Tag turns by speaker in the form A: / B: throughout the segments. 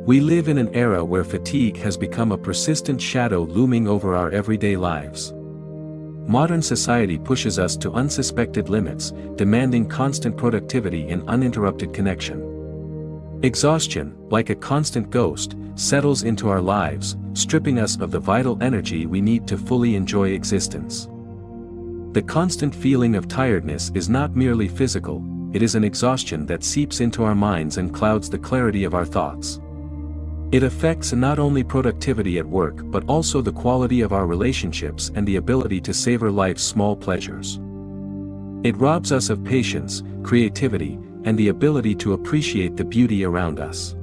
A: We live in an era where fatigue has become a persistent shadow looming over our everyday lives. Modern society pushes us to unsuspected limits, demanding constant productivity and uninterrupted connection. Exhaustion, like a constant ghost, settles into our lives, stripping us of the vital energy we need to fully enjoy existence. The constant feeling of tiredness is not merely physical, it is an exhaustion that seeps into our minds and clouds the clarity of our thoughts. It affects not only productivity at work but also the quality of our relationships and the ability to savor life's small pleasures. It robs us of patience, creativity, and the ability to appreciate the beauty around us.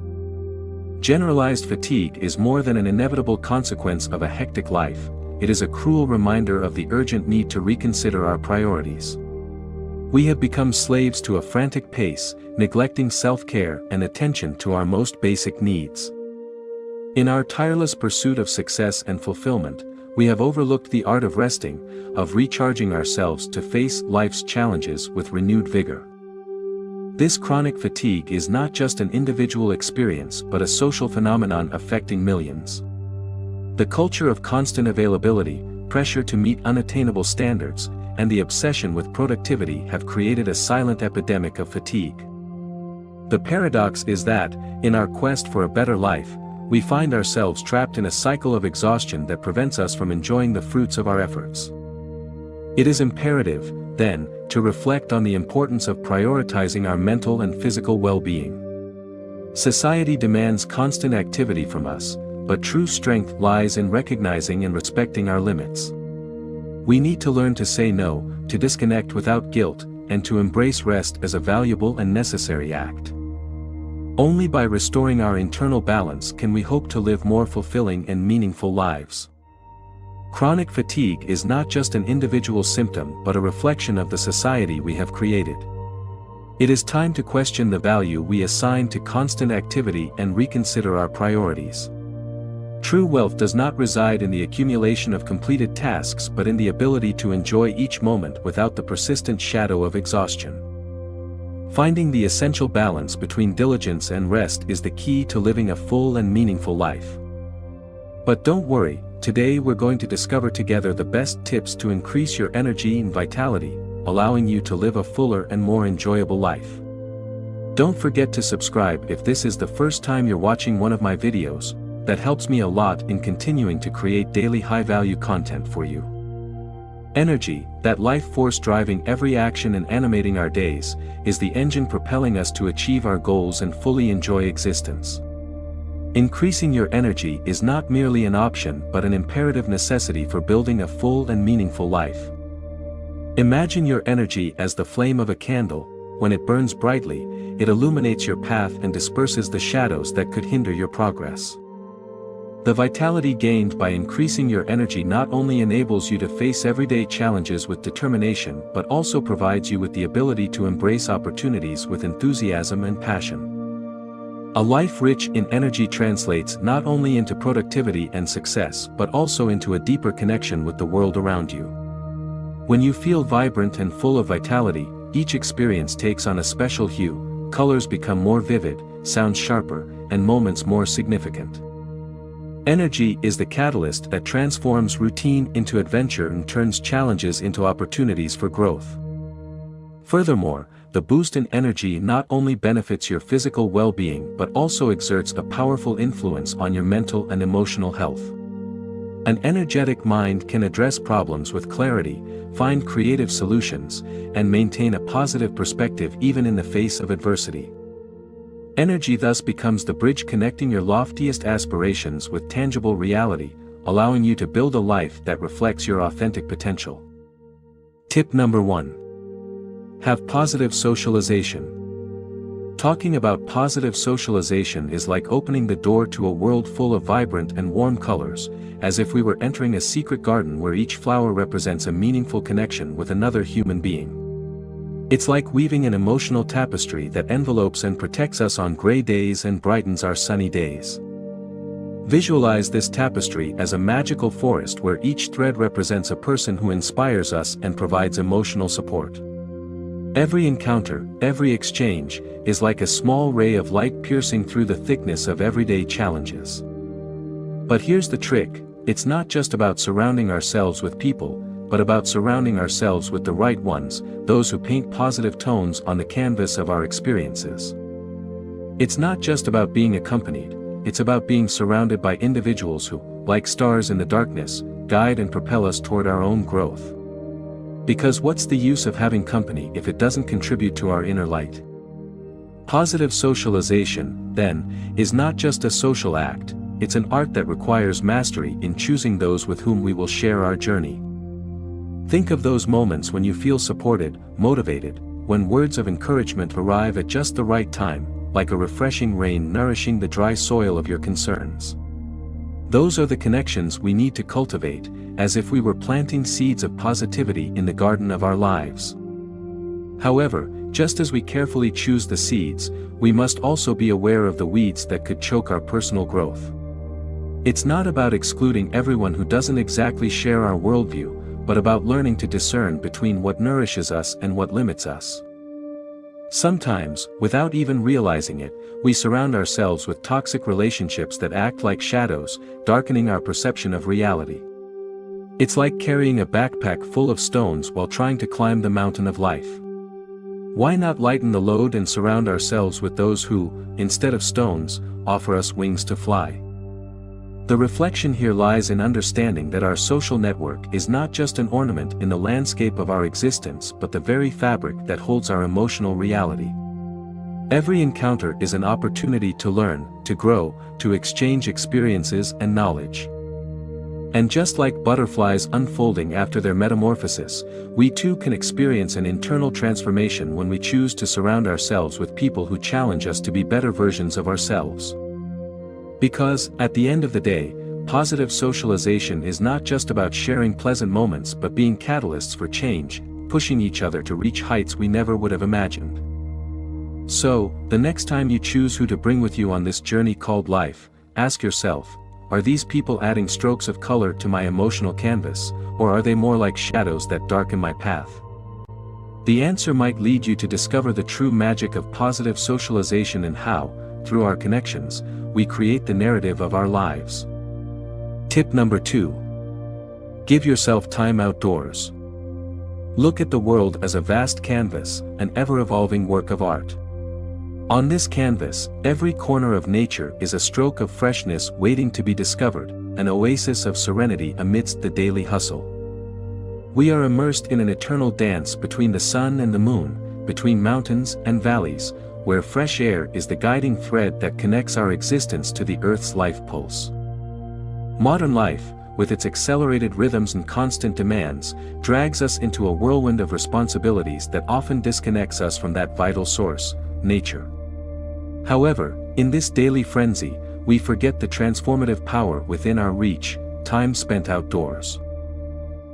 A: Generalized fatigue is more than an inevitable consequence of a hectic life, it is a cruel reminder of the urgent need to reconsider our priorities. We have become slaves to a frantic pace, neglecting self-care and attention to our most basic needs. In our tireless pursuit of success and fulfillment, we have overlooked the art of resting, of recharging ourselves to face life's challenges with renewed vigor. This chronic fatigue is not just an individual experience but a social phenomenon affecting millions. The culture of constant availability, pressure to meet unattainable standards, and the obsession with productivity have created a silent epidemic of fatigue. The paradox is that, in our quest for a better life, we find ourselves trapped in a cycle of exhaustion that prevents us from enjoying the fruits of our efforts. It is imperative, then, to reflect on the importance of prioritizing our mental and physical well-being. Society demands constant activity from us, but true strength lies in recognizing and respecting our limits. We need to learn to say no, to disconnect without guilt, and to embrace rest as a valuable and necessary act. Only by restoring our internal balance can we hope to live more fulfilling and meaningful lives. Chronic fatigue is not just an individual symptom but a reflection of the society we have created. It is time to question the value we assign to constant activity and reconsider our priorities. True wealth does not reside in the accumulation of completed tasks but in the ability to enjoy each moment without the persistent shadow of exhaustion. Finding the essential balance between diligence and rest is the key to living a full and meaningful life. But don't worry, today we're going to discover together the best tips to increase your energy and vitality, allowing you to live a fuller and more enjoyable life. Don't forget to subscribe if this is the first time you're watching one of my videos, that helps me a lot in continuing to create daily high-value content for you. Energy, that life force driving every action and animating our days, is the engine propelling us to achieve our goals and fully enjoy existence. Increasing your energy is not merely an option but an imperative necessity for building a full and meaningful life. Imagine your energy as the flame of a candle. When it burns brightly, it illuminates your path and disperses the shadows that could hinder your progress. The vitality gained by increasing your energy not only enables you to face everyday challenges with determination but also provides you with the ability to embrace opportunities with enthusiasm and passion. A life rich in energy translates not only into productivity and success but also into a deeper connection with the world around you. When you feel vibrant and full of vitality, each experience takes on a special hue, colors become more vivid, sounds sharper, and moments more significant. Energy is the catalyst that transforms routine into adventure and turns challenges into opportunities for growth. Furthermore, the boost in energy not only benefits your physical well-being but also exerts a powerful influence on your mental and emotional health. An energetic mind can address problems with clarity, find creative solutions, and maintain a positive perspective even in the face of adversity. Energy thus becomes the bridge connecting your loftiest aspirations with tangible reality, allowing you to build a life that reflects your authentic potential. Tip number 1. Have positive socialization. Talking about positive socialization is like opening the door to a world full of vibrant and warm colors, as if we were entering a secret garden where each flower represents a meaningful connection with another human being. It's like weaving an emotional tapestry that envelopes and protects us on gray days and brightens our sunny days. Visualize this tapestry as a magical forest where each thread represents a person who inspires us and provides emotional support. Every encounter, every exchange, is like a small ray of light piercing through the thickness of everyday challenges. But here's the trick, it's not just about surrounding ourselves with people, but about surrounding ourselves with the right ones, those who paint positive tones on the canvas of our experiences. It's not just about being accompanied, it's about being surrounded by individuals who, like stars in the darkness, guide and propel us toward our own growth. Because what's the use of having company if it doesn't contribute to our inner light? Positive socialization, then, is not just a social act, it's an art that requires mastery in choosing those with whom we will share our journey. Think of those moments when you feel supported, motivated, when words of encouragement arrive at just the right time, like a refreshing rain nourishing the dry soil of your concerns. Those are the connections we need to cultivate, as if we were planting seeds of positivity in the garden of our lives. However, just as we carefully choose the seeds, we must also be aware of the weeds that could choke our personal growth. It's not about excluding everyone who doesn't exactly share our worldview, but about learning to discern between what nourishes us and what limits us. Sometimes, without even realizing it, we surround ourselves with toxic relationships that act like shadows, darkening our perception of reality. It's like carrying a backpack full of stones while trying to climb the mountain of life. Why not lighten the load and surround ourselves with those who, instead of stones, offer us wings to fly? The reflection here lies in understanding that our social network is not just an ornament in the landscape of our existence but the very fabric that holds our emotional reality. Every encounter is an opportunity to learn, to grow, to exchange experiences and knowledge. And just like butterflies unfolding after their metamorphosis, we too can experience an internal transformation when we choose to surround ourselves with people who challenge us to be better versions of ourselves. Because, at the end of the day, positive socialization is not just about sharing pleasant moments but being catalysts for change, pushing each other to reach heights we never would have imagined. So, the next time you choose who to bring with you on this journey called life, ask yourself, are these people adding strokes of color to my emotional canvas, or are they more like shadows that darken my path? The answer might lead you to discover the true magic of positive socialization and how, through our connections, we create the narrative of our lives. Tip number 2. Give yourself time outdoors. Look at the world as a vast canvas, an ever-evolving work of art. On this canvas, every corner of nature is a stroke of freshness waiting to be discovered, an oasis of serenity amidst the daily hustle. We are immersed in an eternal dance between the sun and the moon, between mountains and valleys, where fresh air is the guiding thread that connects our existence to the Earth's life pulse. Modern life, with its accelerated rhythms and constant demands, drags us into a whirlwind of responsibilities that often disconnects us from that vital source, nature. However, in this daily frenzy, we forget the transformative power within our reach, time spent outdoors.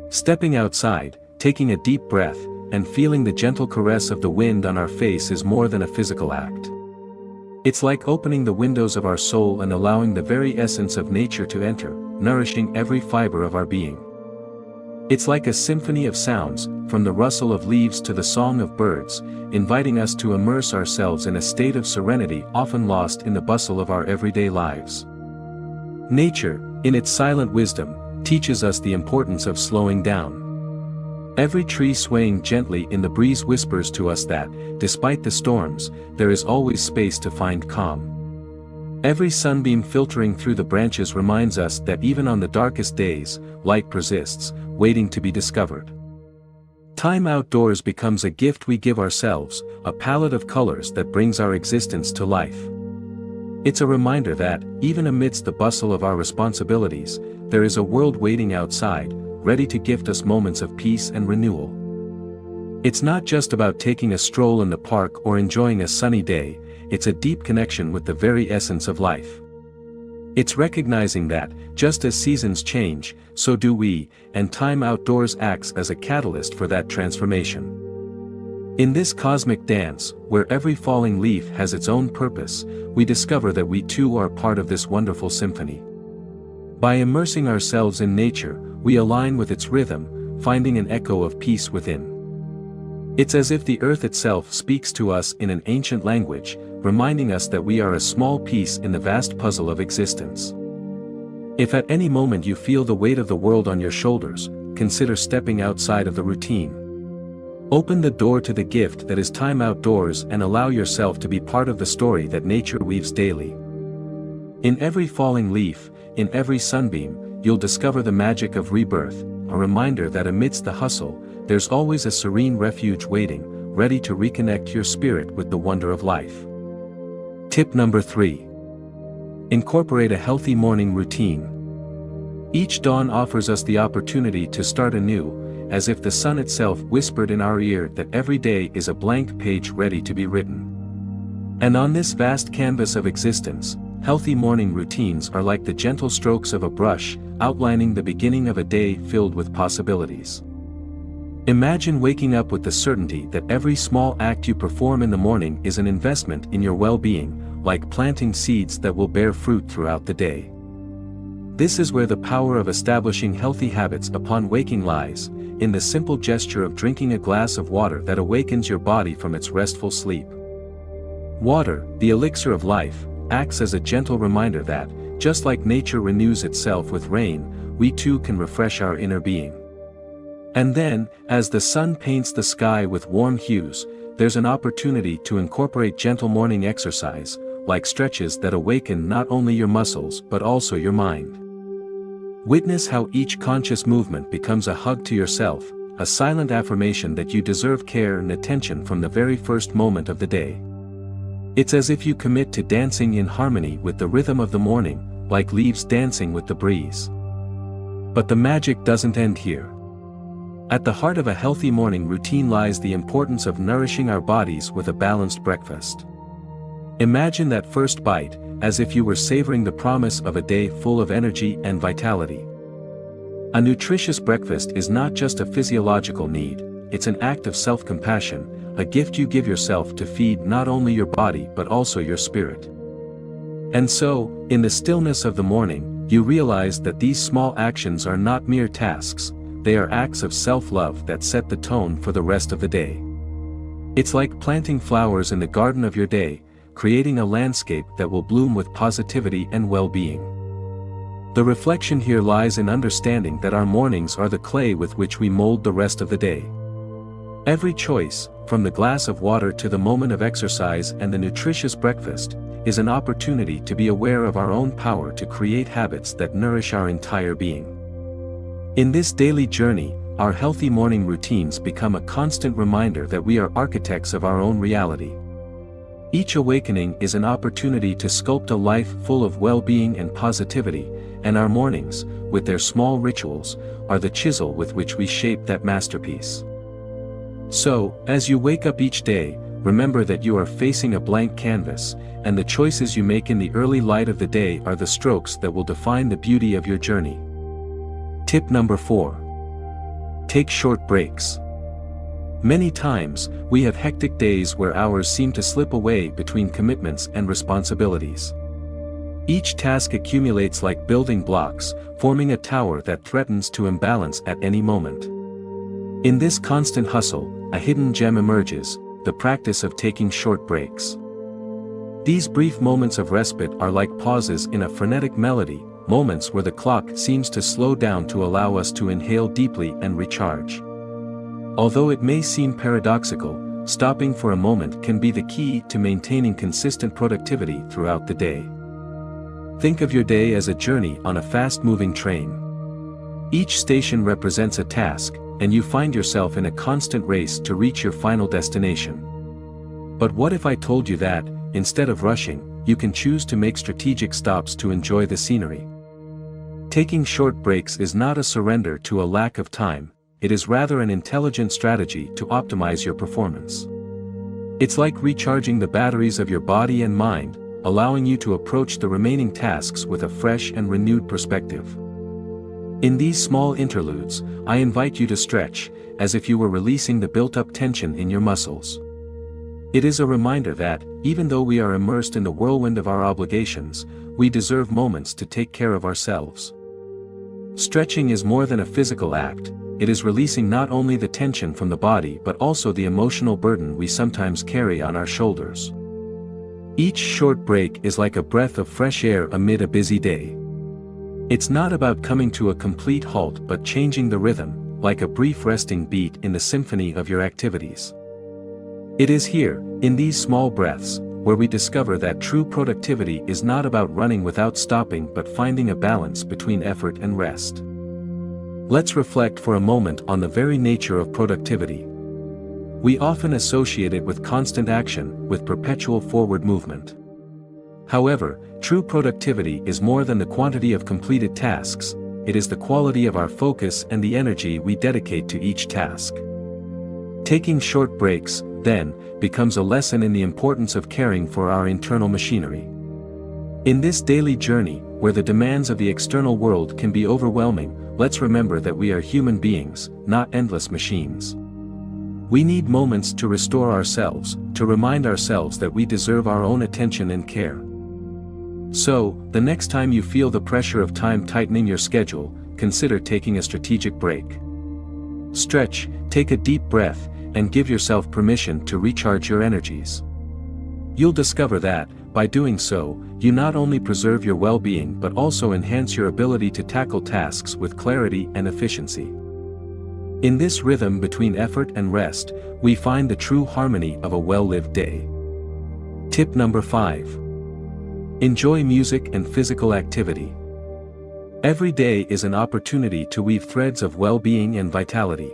A: Stepping outside, taking a deep breath, and feeling the gentle caress of the wind on our face is more than a physical act. It's like opening the windows of our soul and allowing the very essence of nature to enter, nourishing every fiber of our being. It's like a symphony of sounds, from the rustle of leaves to the song of birds, inviting us to immerse ourselves in a state of serenity often lost in the bustle of our everyday lives. Nature, in its silent wisdom, teaches us the importance of slowing down. Every tree swaying gently in the breeze whispers to us that, despite the storms, there is always space to find calm. Every sunbeam filtering through the branches reminds us that even on the darkest days, light persists, waiting to be discovered. Time outdoors becomes a gift we give ourselves, a palette of colors that brings our existence to life. It's a reminder that, even amidst the bustle of our responsibilities, there is a world waiting outside, ready to gift us moments of peace and renewal. It's not just about taking a stroll in the park or enjoying a sunny day, it's a deep connection with the very essence of life. It's recognizing that, just as seasons change, so do we, and time outdoors acts as a catalyst for that transformation. In this cosmic dance, where every falling leaf has its own purpose, we discover that we too are part of this wonderful symphony. By immersing ourselves in nature, we align with its rhythm, finding an echo of peace within. It's as if the earth itself speaks to us in an ancient language, reminding us that we are a small piece in the vast puzzle of existence. If at any moment you feel the weight of the world on your shoulders, consider stepping outside of the routine. Open the door to the gift that is time outdoors and allow yourself to be part of the story that nature weaves daily. In every falling leaf, in every sunbeam, you'll discover the magic of rebirth, a reminder that amidst the hustle, there's always a serene refuge waiting, ready to reconnect your spirit with the wonder of life. Tip number 3. Incorporate a healthy morning routine. Each dawn offers us the opportunity to start anew, as if the sun itself whispered in our ear that every day is a blank page ready to be written. And on this vast canvas of existence, healthy morning routines are like the gentle strokes of a brush, outlining the beginning of a day filled with possibilities. Imagine waking up with the certainty that every small act you perform in the morning is an investment in your well-being, like planting seeds that will bear fruit throughout the day. This is where the power of establishing healthy habits upon waking lies, in the simple gesture of drinking a glass of water that awakens your body from its restful sleep. Water, the elixir of life, acts as a gentle reminder that, just like nature renews itself with rain, we too can refresh our inner being. And then, as the sun paints the sky with warm hues, there's an opportunity to incorporate gentle morning exercise, like stretches that awaken not only your muscles but also your mind. Witness how each conscious movement becomes a hug to yourself, a silent affirmation that you deserve care and attention from the very first moment of the day. It's as if you commit to dancing in harmony with the rhythm of the morning, like leaves dancing with the breeze. But the magic doesn't end here. At the heart of a healthy morning routine lies the importance of nourishing our bodies with a balanced breakfast. Imagine that first bite, as if you were savoring the promise of a day full of energy and vitality. A nutritious breakfast is not just a physiological need, it's an act of self-compassion, a gift you give yourself to feed not only your body but also your spirit. And so, in the stillness of the morning, you realize that these small actions are not mere tasks, they are acts of self-love that set the tone for the rest of the day. It's like planting flowers in the garden of your day, creating a landscape that will bloom with positivity and well-being. The reflection here lies in understanding that our mornings are the clay with which we mold the rest of the day. Every choice, from the glass of water to the moment of exercise and the nutritious breakfast, is an opportunity to be aware of our own power to create habits that nourish our entire being. In this daily journey, our healthy morning routines become a constant reminder that we are architects of our own reality. Each awakening is an opportunity to sculpt a life full of well-being and positivity, and our mornings, with their small rituals, are the chisel with which we shape that masterpiece. So, as you wake up each day, remember that you are facing a blank canvas, and the choices you make in the early light of the day are the strokes that will define the beauty of your journey. Tip number 4. Take short breaks. Many times, we have hectic days where hours seem to slip away between commitments and responsibilities. Each task accumulates like building blocks, forming a tower that threatens to imbalance at any moment. In this constant hustle, a hidden gem emerges, the practice of taking short breaks. These brief moments of respite are like pauses in a frenetic melody, moments where the clock seems to slow down to allow us to inhale deeply and recharge. Although it may seem paradoxical, stopping for a moment can be the key to maintaining consistent productivity throughout the day. Think of your day as a journey on a fast-moving train. Each station represents a task, and you find yourself in a constant race to reach your final destination. But what if I told you that, instead of rushing, you can choose to make strategic stops to enjoy the scenery? Taking short breaks is not a surrender to a lack of time, it is rather an intelligent strategy to optimize your performance. It's like recharging the batteries of your body and mind, allowing you to approach the remaining tasks with a fresh and renewed perspective. In these small interludes, I invite you to stretch, as if you were releasing the built-up tension in your muscles. It is a reminder that, even though we are immersed in the whirlwind of our obligations, we deserve moments to take care of ourselves. Stretching is more than a physical act, it is releasing not only the tension from the body but also the emotional burden we sometimes carry on our shoulders. Each short break is like a breath of fresh air amid a busy day. It's not about coming to a complete halt but changing the rhythm, like a brief resting beat in the symphony of your activities. It is here, in these small breaths, where we discover that true productivity is not about running without stopping but finding a balance between effort and rest. Let's reflect for a moment on the very nature of productivity. We often associate it with constant action, with perpetual forward movement. However, true productivity is more than the quantity of completed tasks, it is the quality of our focus and the energy we dedicate to each task. Taking short breaks, then, becomes a lesson in the importance of caring for our internal machinery. In this daily journey, where the demands of the external world can be overwhelming, let's remember that we are human beings, not endless machines. We need moments to restore ourselves, to remind ourselves that we deserve our own attention and care. So, the next time you feel the pressure of time tightening your schedule, consider taking a strategic break. Stretch, take a deep breath, and give yourself permission to recharge your energies. You'll discover that, by doing so, you not only preserve your well-being but also enhance your ability to tackle tasks with clarity and efficiency. In this rhythm between effort and rest, we find the true harmony of a well-lived day. Tip number 5. Enjoy music and physical activity. Every day is an opportunity to weave threads of well-being and vitality.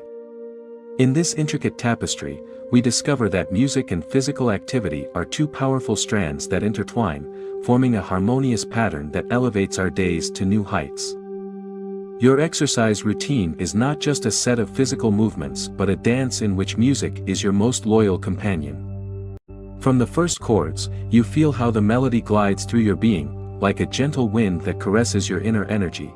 A: In this intricate tapestry, we discover that music and physical activity are two powerful strands that intertwine, forming a harmonious pattern that elevates our days to new heights. Your exercise routine is not just a set of physical movements but a dance in which music is your most loyal companion. From the first chords, you feel how the melody glides through your being, like a gentle wind that caresses your inner energy.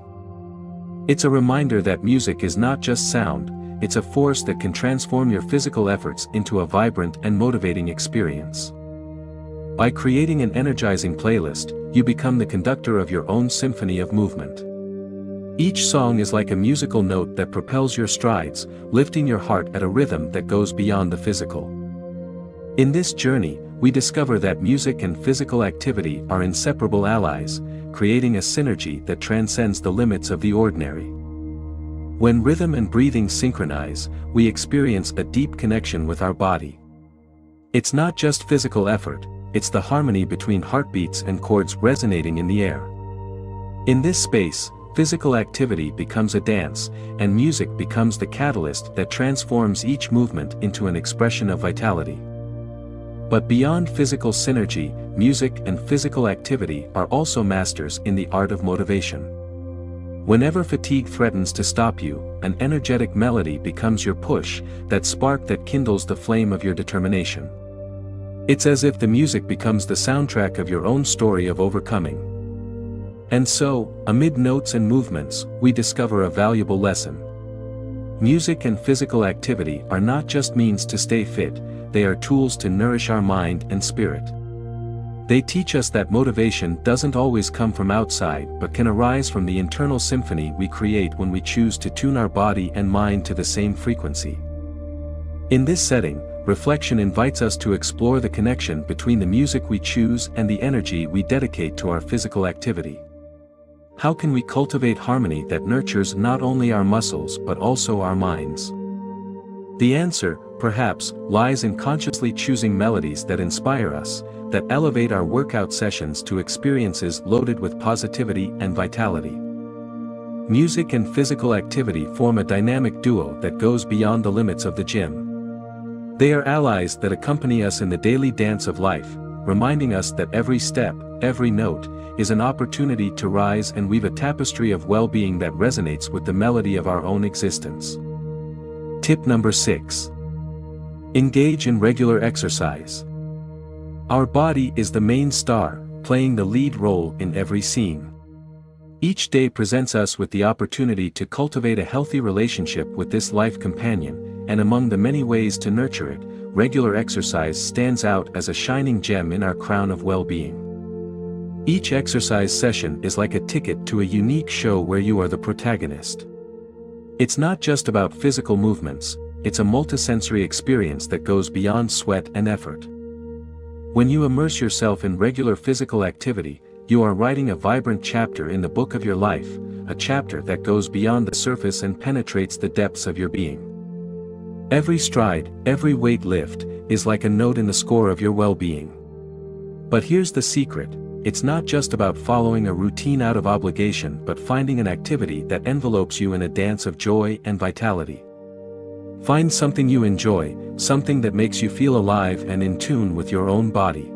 A: It's a reminder that music is not just sound, it's a force that can transform your physical efforts into a vibrant and motivating experience. By creating an energizing playlist, you become the conductor of your own symphony of movement. Each song is like a musical note that propels your strides, lifting your heart at a rhythm that goes beyond the physical. In this journey, we discover that music and physical activity are inseparable allies, creating a synergy that transcends the limits of the ordinary. When rhythm and breathing synchronize, we experience a deep connection with our body. It's not just physical effort, it's the harmony between heartbeats and chords resonating in the air. In this space, physical activity becomes a dance, and music becomes the catalyst that transforms each movement into an expression of vitality. But beyond physical synergy, music and physical activity are also masters in the art of motivation. Whenever fatigue threatens to stop you, an energetic melody becomes your push, that spark that kindles the flame of your determination. It's as if the music becomes the soundtrack of your own story of overcoming. And so, amid notes and movements, we discover a valuable lesson. Music and physical activity are not just means to stay fit, they are tools to nourish our mind and spirit. They teach us that motivation doesn't always come from outside but can arise from the internal symphony we create when we choose to tune our body and mind to the same frequency. In this setting, reflection invites us to explore the connection between the music we choose and the energy we dedicate to our physical activity. How can we cultivate harmony that nurtures not only our muscles but also our minds? The answer, perhaps, lies in consciously choosing melodies that inspire us, that elevate our workout sessions to experiences loaded with positivity and vitality. Music and physical activity form a dynamic duo that goes beyond the limits of the gym. They are allies that accompany us in the daily dance of life, reminding us that every step, every note, is an opportunity to rise and weave a tapestry of well-being that resonates with the melody of our own existence. Tip number 6. Engage in regular exercise. Our body is the main star, playing the lead role in every scene. Each day presents us with the opportunity to cultivate a healthy relationship with this life companion, and among the many ways to nurture it, regular exercise stands out as a shining gem in our crown of well-being. Each exercise session is like a ticket to a unique show where you are the protagonist. It's not just about physical movements, it's a multisensory experience that goes beyond sweat and effort. When you immerse yourself in regular physical activity, you are writing a vibrant chapter in the book of your life, a chapter that goes beyond the surface and penetrates the depths of your being. Every stride, every weight lift, is like a note in the score of your well-being. But here's the secret: it's not just about following a routine out of obligation but finding an activity that envelopes you in a dance of joy and vitality. Find something you enjoy, something that makes you feel alive and in tune with your own body.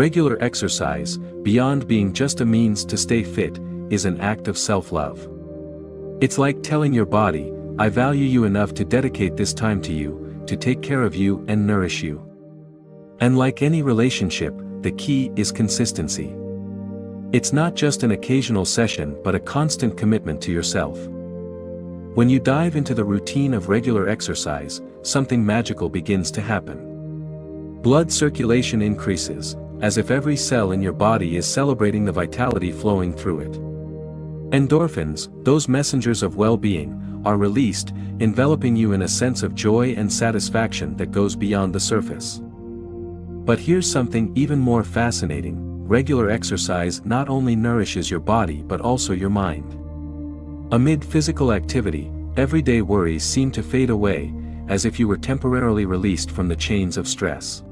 A: Regular exercise, beyond being just a means to stay fit, is an act of self-love. It's like telling your body, "I value you enough to dedicate this time to you, to take care of you and nourish you." And like any relationship, the key is consistency. It's not just an occasional session but a constant commitment to yourself. When you dive into the routine of regular exercise, something magical begins to happen. Blood circulation increases, as if every cell in your body is celebrating the vitality flowing through it. Endorphins, those messengers of well-being, are released, enveloping you in a sense of joy and satisfaction that goes beyond the surface. But here's something even more fascinating: regular exercise not only nourishes your body but also your mind. Amid physical activity, everyday worries seem to fade away, as if you were temporarily released from the chains of stress.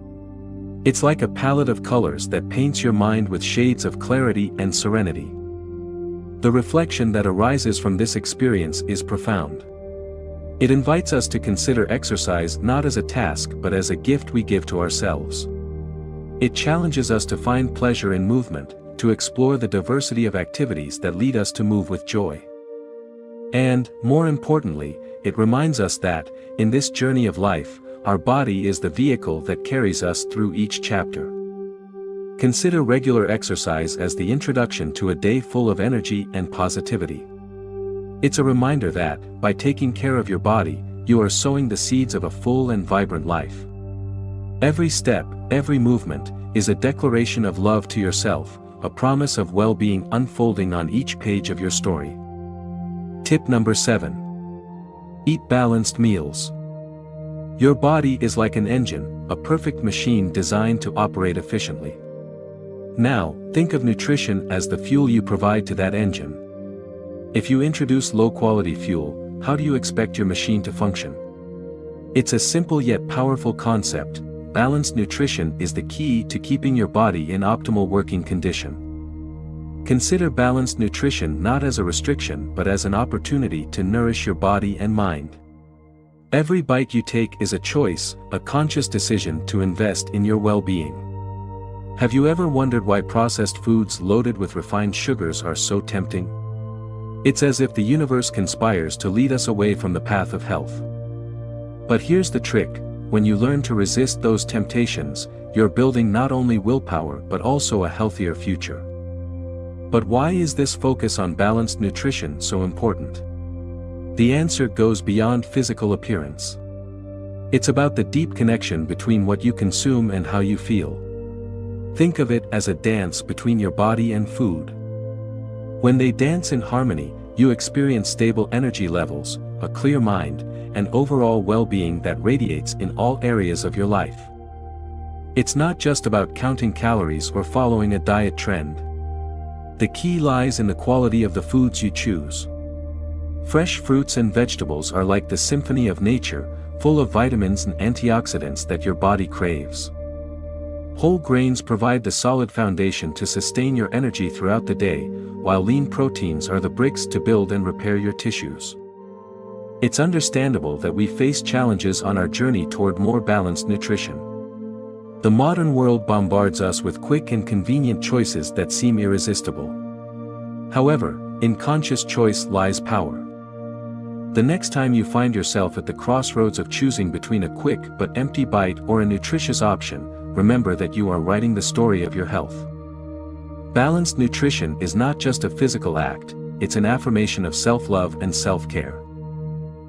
A: It's like a palette of colors that paints your mind with shades of clarity and serenity. The reflection that arises from this experience is profound. It invites us to consider exercise not as a task but as a gift we give to ourselves. It challenges us to find pleasure in movement, to explore the diversity of activities that lead us to move with joy. And, more importantly, it reminds us that, in this journey of life, our body is the vehicle that carries us through each chapter. Consider regular exercise as the introduction to a day full of energy and positivity. It's a reminder that, by taking care of your body, you are sowing the seeds of a full and vibrant life. Every step, every movement, is a declaration of love to yourself, a promise of well-being unfolding on each page of your story. Tip number 7. Eat balanced meals. Your body is like an engine, a perfect machine designed to operate efficiently. Now, think of nutrition as the fuel you provide to that engine. If you introduce low-quality fuel, how do you expect your machine to function? It's a simple yet powerful concept. Balanced nutrition is the key to keeping your body in optimal working condition. Consider balanced nutrition not as a restriction but as an opportunity to nourish your body and mind. Every bite you take is a choice, a conscious decision to invest in your well-being. Have you ever wondered why processed foods loaded with refined sugars are so tempting? It's as if the universe conspires to lead us away from the path of health. But here's the trick: when you learn to resist those temptations, you're building not only willpower but also a healthier future. But why is this focus on balanced nutrition so important? The answer goes beyond physical appearance. It's about the deep connection between what you consume and how you feel. Think of it as a dance between your body and food. When they dance in harmony, you experience stable energy levels, a clear mind, and overall well-being that radiates in all areas of your life. It's not just about counting calories or following a diet trend. The key lies in the quality of the foods you choose. Fresh fruits and vegetables are like the symphony of nature, full of vitamins and antioxidants that your body craves. Whole grains provide the solid foundation to sustain your energy throughout the day, while lean proteins are the bricks to build and repair your tissues. It's understandable that we face challenges on our journey toward more balanced nutrition. The modern world bombards us with quick and convenient choices that seem irresistible. However, in conscious choice lies power. The next time you find yourself at the crossroads of choosing between a quick but empty bite or a nutritious option, remember that you are writing the story of your health. Balanced nutrition is not just a physical act, it's an affirmation of self-love and self-care.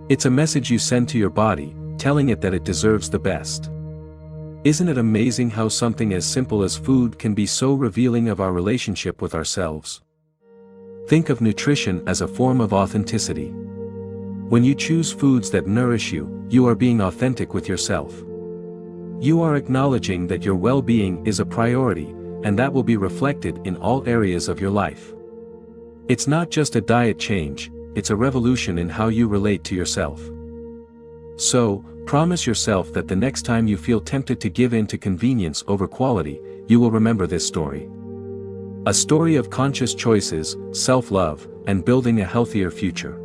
A: It's a message you send to your body, telling it that it deserves the best. Isn't it amazing how something as simple as food can be so revealing of our relationship with ourselves? Think of nutrition as a form of authenticity. When you choose foods that nourish you, you are being authentic with yourself. You are acknowledging that your well-being is a priority, and that will be reflected in all areas of your life. It's not just a diet change, it's a revolution in how you relate to yourself. So, promise yourself that the next time you feel tempted to give in to convenience over quality, you will remember this story. A story of conscious choices, self-love, and building a healthier future.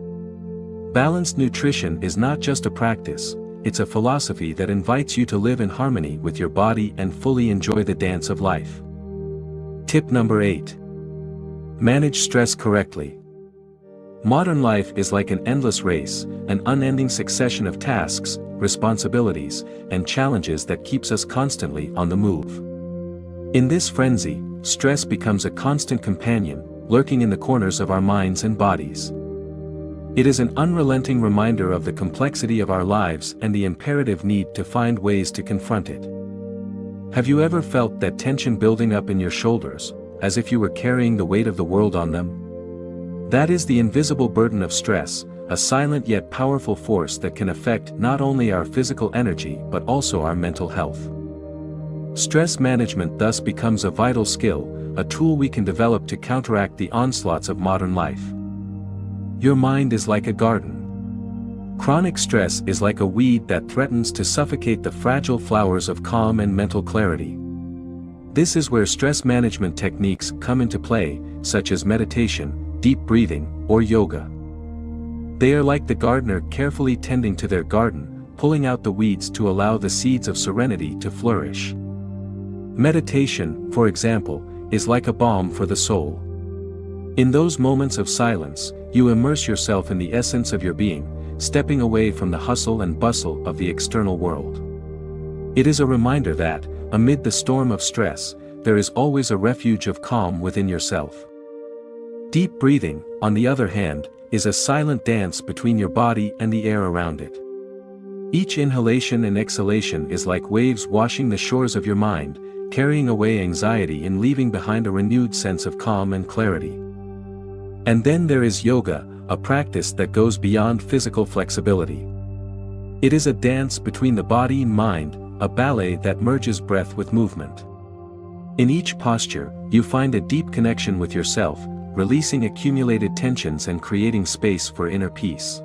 A: Balanced nutrition is not just a practice, it's a philosophy that invites you to live in harmony with your body and fully enjoy the dance of life. Tip number 8. Manage stress correctly. Modern life is like an endless race, an unending succession of tasks, responsibilities, and challenges that keeps us constantly on the move. In this frenzy, stress becomes a constant companion, lurking in the corners of our minds and bodies. It is an unrelenting reminder of the complexity of our lives and the imperative need to find ways to confront it. Have you ever felt that tension building up in your shoulders, as if you were carrying the weight of the world on them? That is the invisible burden of stress, a silent yet powerful force that can affect not only our physical energy but also our mental health. Stress management thus becomes a vital skill, a tool we can develop to counteract the onslaughts of modern life. Your mind is like a garden. Chronic stress is like a weed that threatens to suffocate the fragile flowers of calm and mental clarity. This is where stress management techniques come into play, such as meditation, deep breathing, or yoga. They are like the gardener carefully tending to their garden, pulling out the weeds to allow the seeds of serenity to flourish. Meditation, for example, is like a balm for the soul. In those moments of silence, you immerse yourself in the essence of your being, stepping away from the hustle and bustle of the external world. It is a reminder that, amid the storm of stress, there is always a refuge of calm within yourself. Deep breathing, on the other hand, is a silent dance between your body and the air around it. Each inhalation and exhalation is like waves washing the shores of your mind, carrying away anxiety and leaving behind a renewed sense of calm and clarity. And then there is yoga, a practice that goes beyond physical flexibility. It is a dance between the body and mind, a ballet that merges breath with movement. In each posture, you find a deep connection with yourself, releasing accumulated tensions and creating space for inner peace.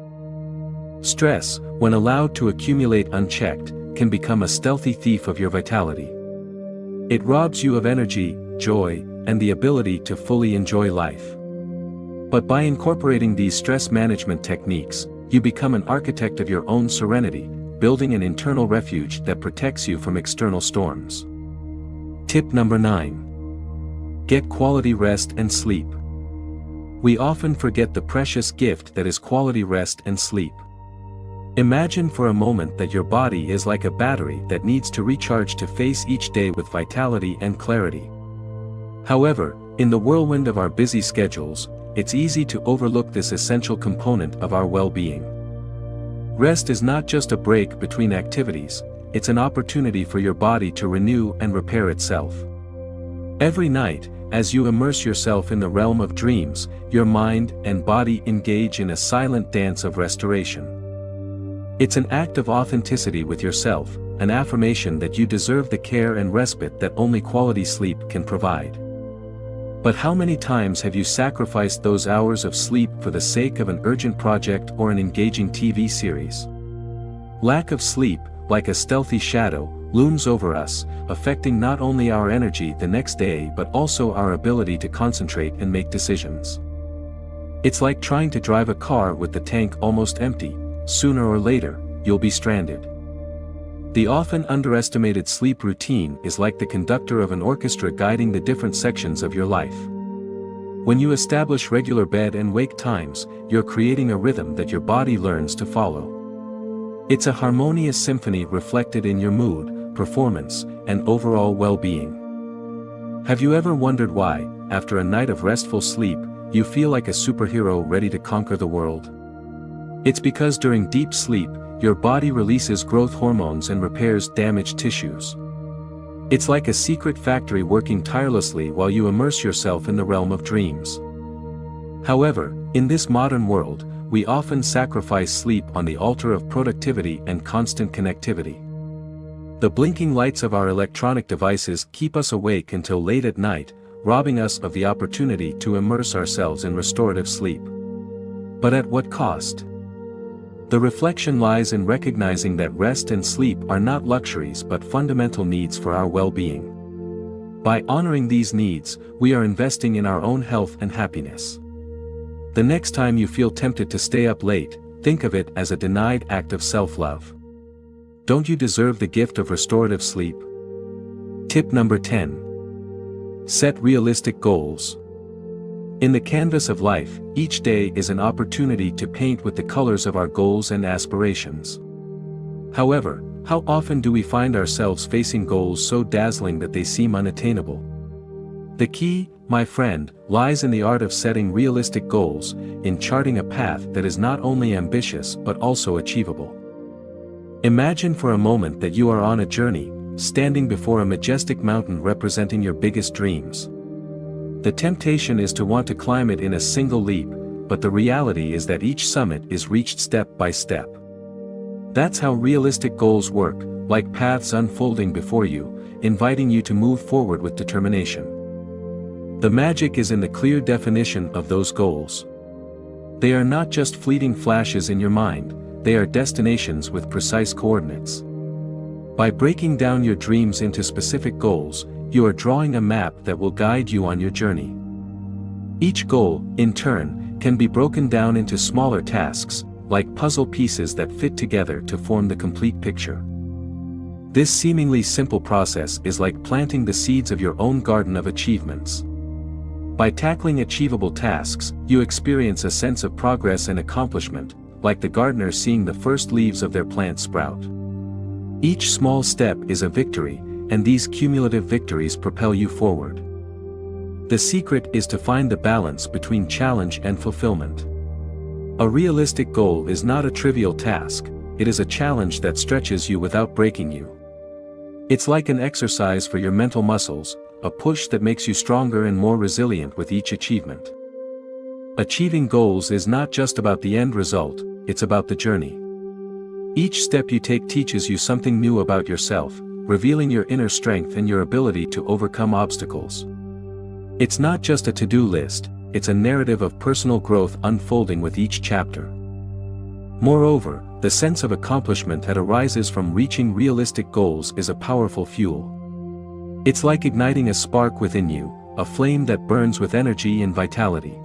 A: Stress, when allowed to accumulate unchecked, can become a stealthy thief of your vitality. It robs you of energy, joy, and the ability to fully enjoy life. But by incorporating these stress management techniques, you become an architect of your own serenity, building an internal refuge that protects you from external storms. Tip number 9. Get quality rest and sleep. We often forget the precious gift that is quality rest and sleep. Imagine for a moment that your body is like a battery that needs to recharge to face each day with vitality and clarity. However, in the whirlwind of our busy schedules, it's easy to overlook this essential component of our well-being. Rest is not just a break between activities, it's an opportunity for your body to renew and repair itself. Every night, as you immerse yourself in the realm of dreams, your mind and body engage in a silent dance of restoration. It's an act of authenticity with yourself, an affirmation that you deserve the care and respite that only quality sleep can provide. But how many times have you sacrificed those hours of sleep for the sake of an urgent project or an engaging TV series? Lack of sleep, like a stealthy shadow, looms over us, affecting not only our energy the next day but also our ability to concentrate and make decisions. It's like trying to drive a car with the tank almost empty. Sooner or later, you'll be stranded. The often underestimated sleep routine is like the conductor of an orchestra guiding the different sections of your life. When you establish regular bed and wake times, you're creating a rhythm that your body learns to follow. It's a harmonious symphony reflected in your mood, performance, and overall well-being. Have you ever wondered why, after a night of restful sleep, you feel like a superhero ready to conquer the world? It's because during deep sleep, your body releases growth hormones and repairs damaged tissues. It's like a secret factory working tirelessly while you immerse yourself in the realm of dreams. However, in this modern world, we often sacrifice sleep on the altar of productivity and constant connectivity. The blinking lights of our electronic devices keep us awake until late at night, robbing us of the opportunity to immerse ourselves in restorative sleep. But at what cost? The reflection lies in recognizing that rest and sleep are not luxuries but fundamental needs for our well-being. By honoring these needs, we are investing in our own health and happiness. The next time you feel tempted to stay up late, think of it as a denied act of self-love. Don't you deserve the gift of restorative sleep? Tip number 10. Set realistic goals. In the canvas of life, each day is an opportunity to paint with the colors of our goals and aspirations. However, how often do we find ourselves facing goals so dazzling that they seem unattainable? The key, my friend, lies in the art of setting realistic goals, in charting a path that is not only ambitious but also achievable. Imagine for a moment that you are on a journey, standing before a majestic mountain representing your biggest dreams. The temptation is to want to climb it in a single leap, but the reality is that each summit is reached step by step. That's how realistic goals work, like paths unfolding before you, inviting you to move forward with determination. The magic is in the clear definition of those goals. They are not just fleeting flashes in your mind, they are destinations with precise coordinates. By breaking down your dreams into specific goals, you are drawing a map that will guide you on your journey. Each goal, in turn, can be broken down into smaller tasks, like puzzle pieces that fit together to form the complete picture. This seemingly simple process is like planting the seeds of your own garden of achievements. By tackling achievable tasks, you experience a sense of progress and accomplishment, like the gardener seeing the first leaves of their plant sprout. Each small step is a victory, and these cumulative victories propel you forward. The secret is to find the balance between challenge and fulfillment. A realistic goal is not a trivial task, it is a challenge that stretches you without breaking you. It's like an exercise for your mental muscles, a push that makes you stronger and more resilient with each achievement. Achieving goals is not just about the end result, it's about the journey. Each step you take teaches you something new about yourself, revealing your inner strength and your ability to overcome obstacles. It's not just a to-do list, it's a narrative of personal growth unfolding with each chapter. Moreover, the sense of accomplishment that arises from reaching realistic goals is a powerful fuel. It's like igniting a spark within you, a flame that burns with energy and vitality.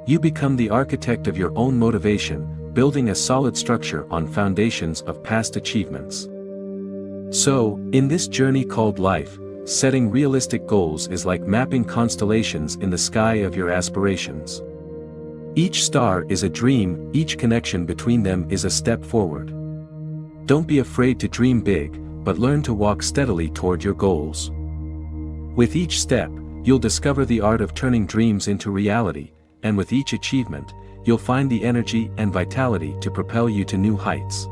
A: You become the architect of your own motivation, building a solid structure on foundations of past achievements. So, in this journey called life, setting realistic goals is like mapping constellations in the sky of your aspirations. Each star is a dream, each connection between them is a step forward. Don't be afraid to dream big, but learn to walk steadily toward your goals. With each step, you'll discover the art of turning dreams into reality, and with each achievement, you'll find the energy and vitality to propel you to new heights.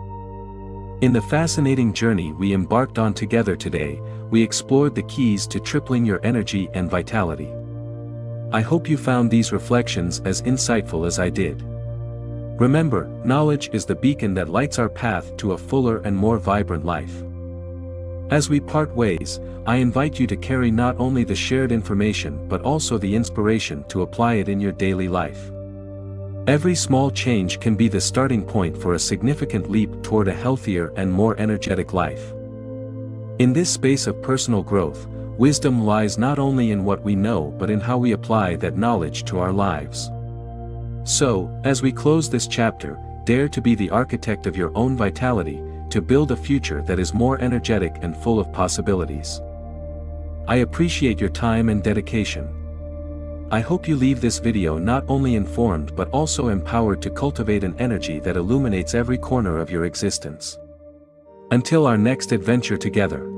A: In the fascinating journey we embarked on together today, we explored the keys to tripling your energy and vitality. I hope you found these reflections as insightful as I did. Remember, knowledge is the beacon that lights our path to a fuller and more vibrant life. As we part ways, I invite you to carry not only the shared information but also the inspiration to apply it in your daily life. Every small change can be the starting point for a significant leap toward a healthier and more energetic life. In this space of personal growth, wisdom lies not only in what we know but in how we apply that knowledge to our lives. So, as we close this chapter, dare to be the architect of your own vitality, to build a future that is more energetic and full of possibilities. I appreciate your time and dedication. I hope you leave this video not only informed but also empowered to cultivate an energy that illuminates every corner of your existence. Until our next adventure together.